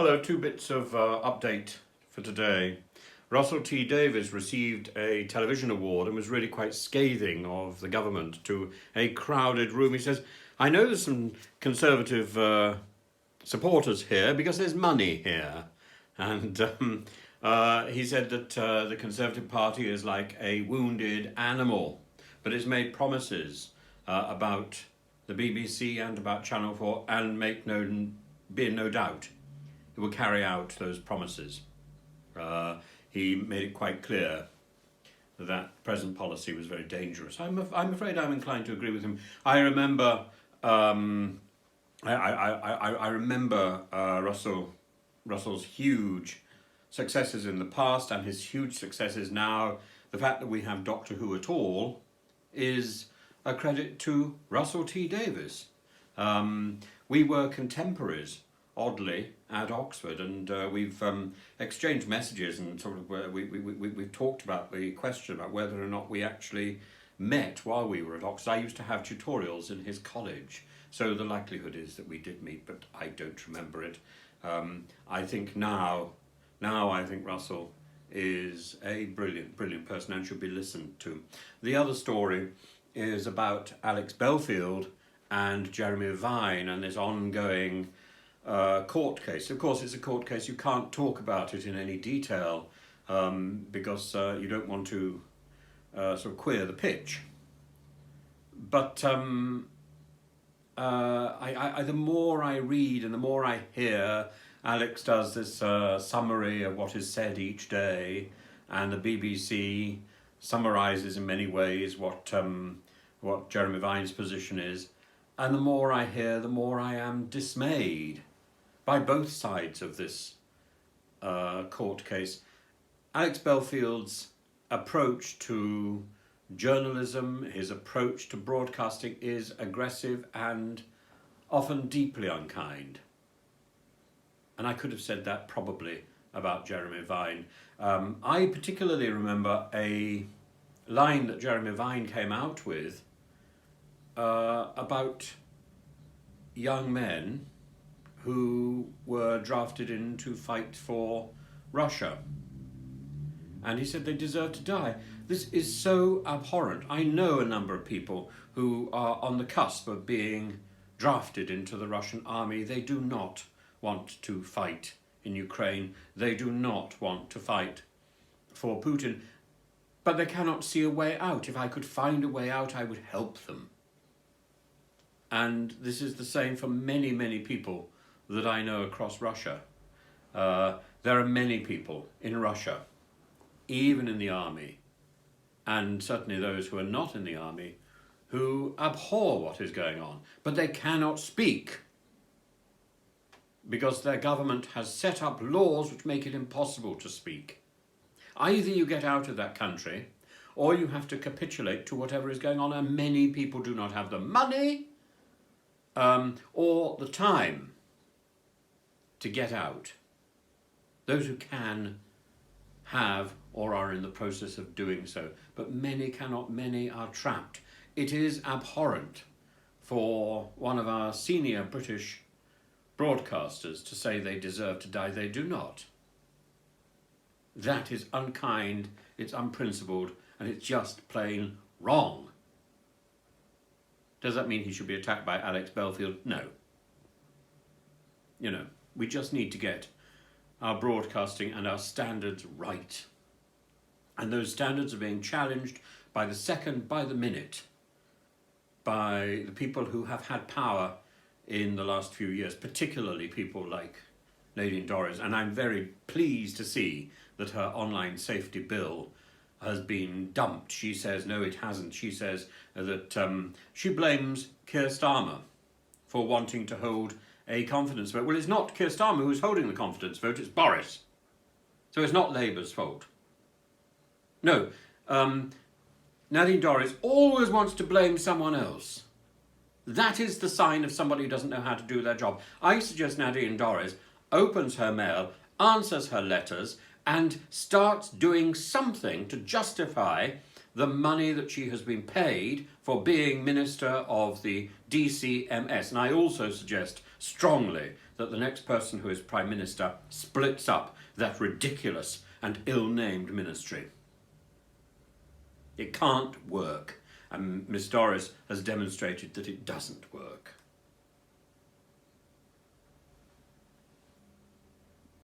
Hello, two bits of update for today. Russell T Davies received a television award and was really quite scathing of the government to a crowded room. He says, I know there's some Conservative supporters here because there's money here. And he said that the Conservative Party is like a wounded animal, but it's made promises about the BBC and about Channel 4 and be in no doubt it will carry out those promises. He made it quite clear that present policy was very dangerous. I'm afraid I'm inclined to agree with him. I remember Russell's huge successes in the past and his huge successes now. The fact that we have Doctor Who at all is a credit to Russell T Davies. We were contemporaries, oddly, at Oxford, and we've exchanged messages and sort of we've talked about the question about whether or not we actually met while we were at Oxford. I used to have tutorials in his college, so the likelihood is that we did meet, but I don't remember it. I think now I think Russell is a brilliant person and should be listened to. The other story is about Alex Belfield and Jeremy Vine and this ongoing court case. Of course, it's a court case. You can't talk about it in any detail because you don't want to sort of queer the pitch. But the more I read and the more I hear, Alex does this summary of what is said each day, and the BBC summarises in many ways what Jeremy Vine's position is. And the more I hear, the more I am dismayed by both sides of this court case. Alex Belfield's approach to journalism, his approach to broadcasting is aggressive and often deeply unkind. And I could have said that probably about Jeremy Vine. I particularly remember a line that Jeremy Vine came out with about young men who were drafted in to fight for Russia. And he said they deserve to die. This is so abhorrent. I know a number of people who are on the cusp of being drafted into the Russian army. They do not want to fight in Ukraine. They do not want to fight for Putin. But they cannot see a way out. If I could find a way out, I would help them. And this is the same for many people that I know across Russia. There are many people in Russia, even in the army, and certainly those who are not in the army, who abhor what is going on, but they cannot speak because their government has set up laws which make it impossible to speak. Either you get out of that country or you have to capitulate to whatever is going on, and many people do not have the money or the time to get out. Those who can have or are in the process of doing so, but many cannot, many are trapped. It is abhorrent for one of our senior British broadcasters to say they deserve to die. They do not. That is unkind, it's unprincipled, and it's just plain wrong. Does that mean he should be attacked by Alex Belfield? No. We just need to get our broadcasting and our standards right. And those standards are being challenged by the second, by the minute, by the people who have had power in the last few years, particularly people like Nadine Dorries. And I'm very pleased to see that her online safety bill has been dumped. She says, no, it hasn't. She says that she blames Keir Starmer for wanting to hold a confidence vote. Well, it's not Keir Starmer who's holding the confidence vote, it's Boris. So it's not Labour's fault. No, Nadine Dorries always wants to blame someone else. That is the sign of somebody who doesn't know how to do their job. I suggest Nadine Dorries opens her mail, answers her letters, and starts doing something to justify the money that she has been paid for being Minister of the DCMS. And I also suggest strongly that the next person who is Prime Minister splits up that ridiculous and ill-named ministry. It can't work, and Miss Dorries has demonstrated that it doesn't work.